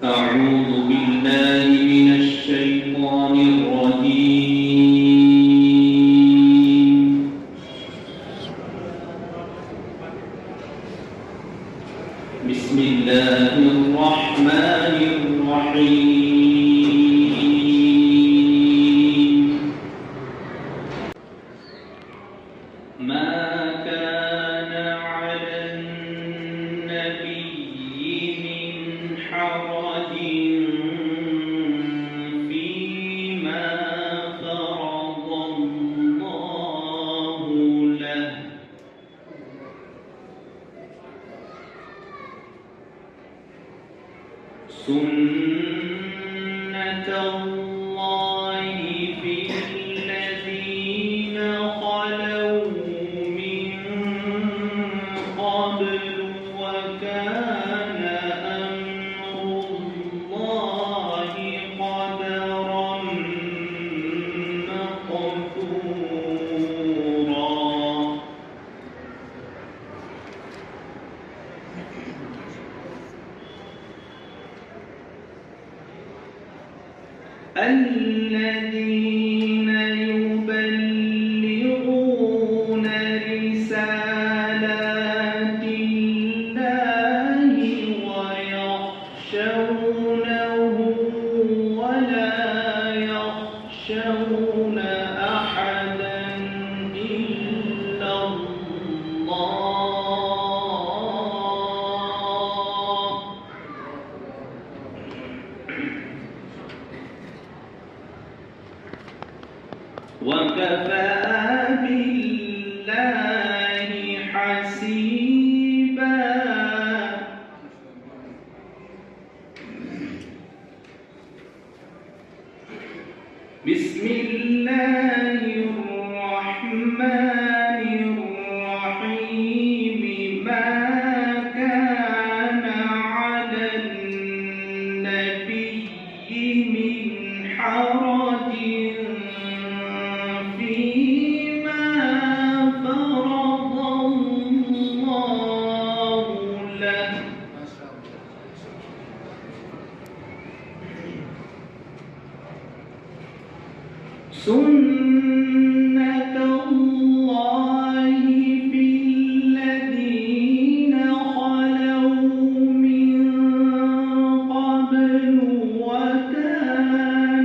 أعوذ بالله من الشيطان الرجيم. بسم الله الرحمن الرحيم. ما كان على النبي من حرج فيما فرض الله له، سنة الله في الذين خلوا من قبل، وكان أمر الله قدرا مقدورا. الذين يبلغون رسالات الله ويخشونه ولا يخشون أحدا إلا الله، وكفى بالله حسيبا. بسم الله الرحمن الرحيم. ما كان على النبي من حرج فيما فرض الله له، سنة الله في الذين خلوا من قبل، وكان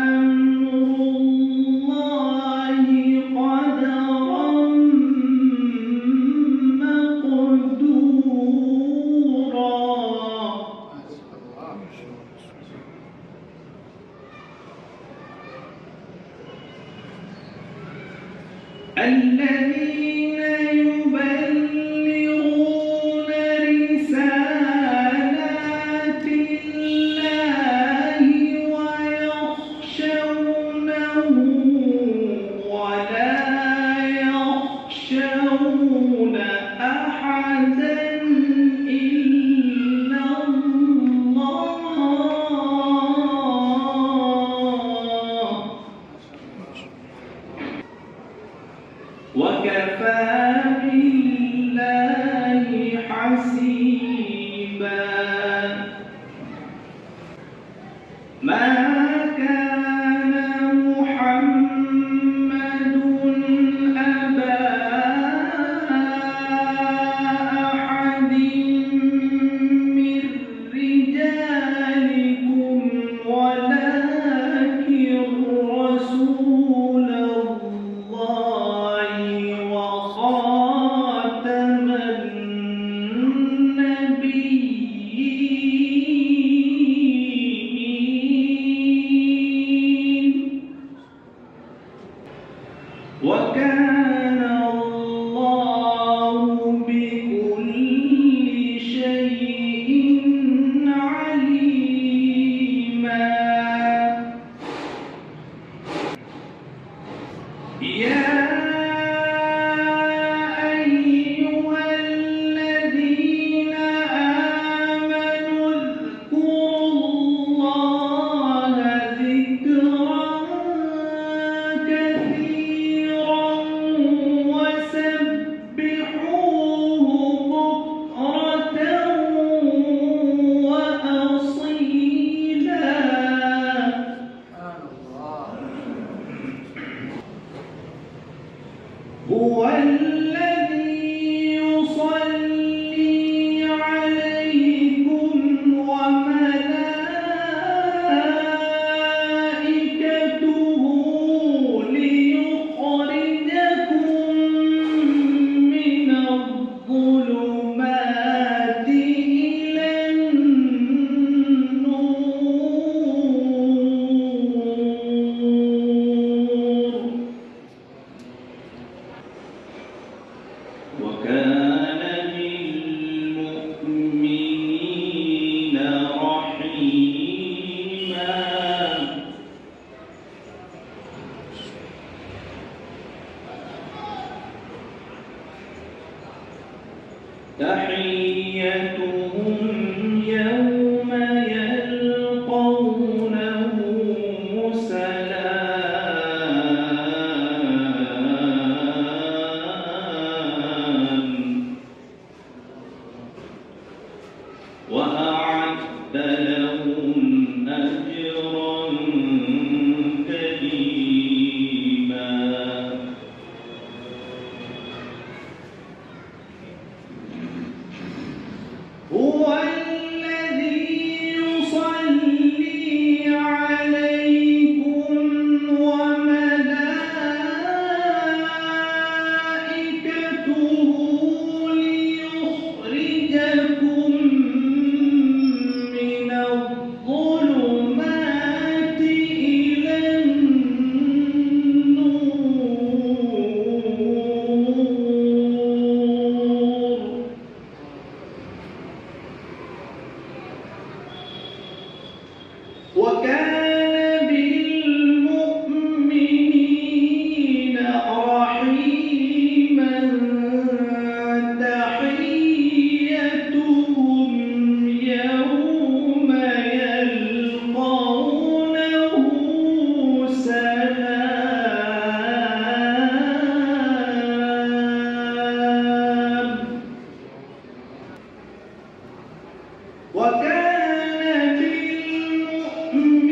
أمر الله قدرا مقدورا. الذين يبلغون رسالات الله ويخشونه ولا يخشون أحدا إلا الله، وكفى بالله حسيبا. ما كان محمد أبا أحد من رجالكم ولكن رسول الله وخاتم النبيين. وتحيتهم يوم يلقونه سلام وأعد لهم أجرا كريما هو الذي يصلي عليكم وملائكته ليخرجكم من الظلمات إلى النور وكان بالمؤمنين رحيما تحيتهم يوم يلقونه سلام وكان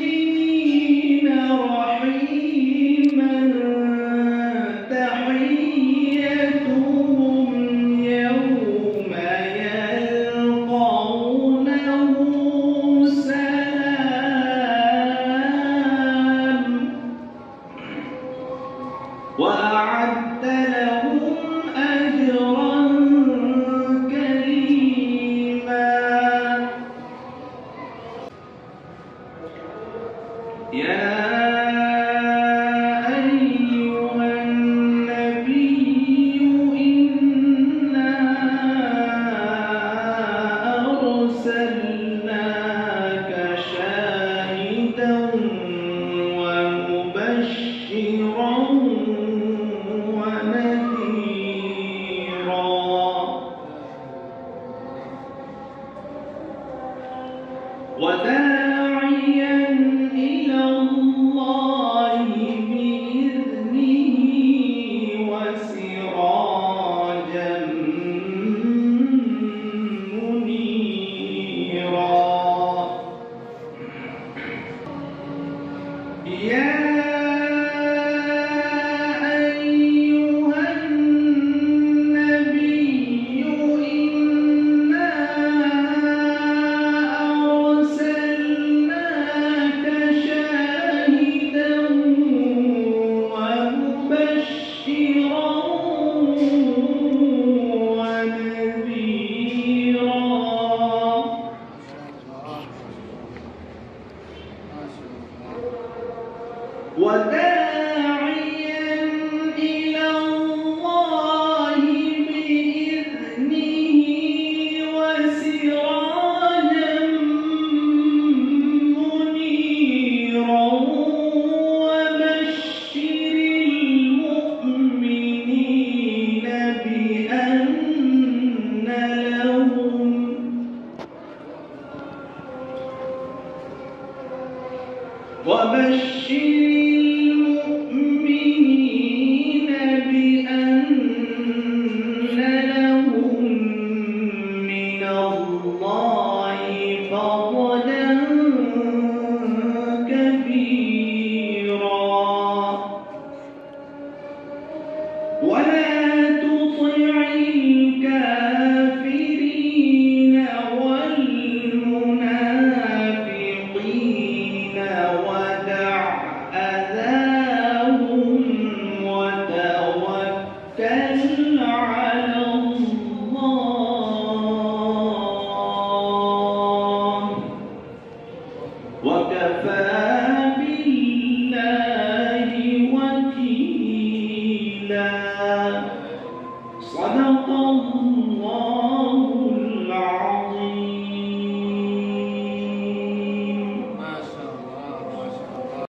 بالمؤمنين رحيما تحيتهم يوم يلقونه سلام وأعد لهم أجرا كريما يا أيها النبي إنا أرسلناك شاهدا ومبشرا ونذيرا وداعيا إلى الله بإذنه وسراجا منيرا يا أيها النبي إنا أرسلناك شاهدا ومبشرا ونذيرا وداعيا إلى الله بإذنه وسراجا منيرا وبشر المؤمنين بأن لهم من الله فضلا كبيرا ولا تطع الكافرين والمنافقين ودع أذاهم وتوكل على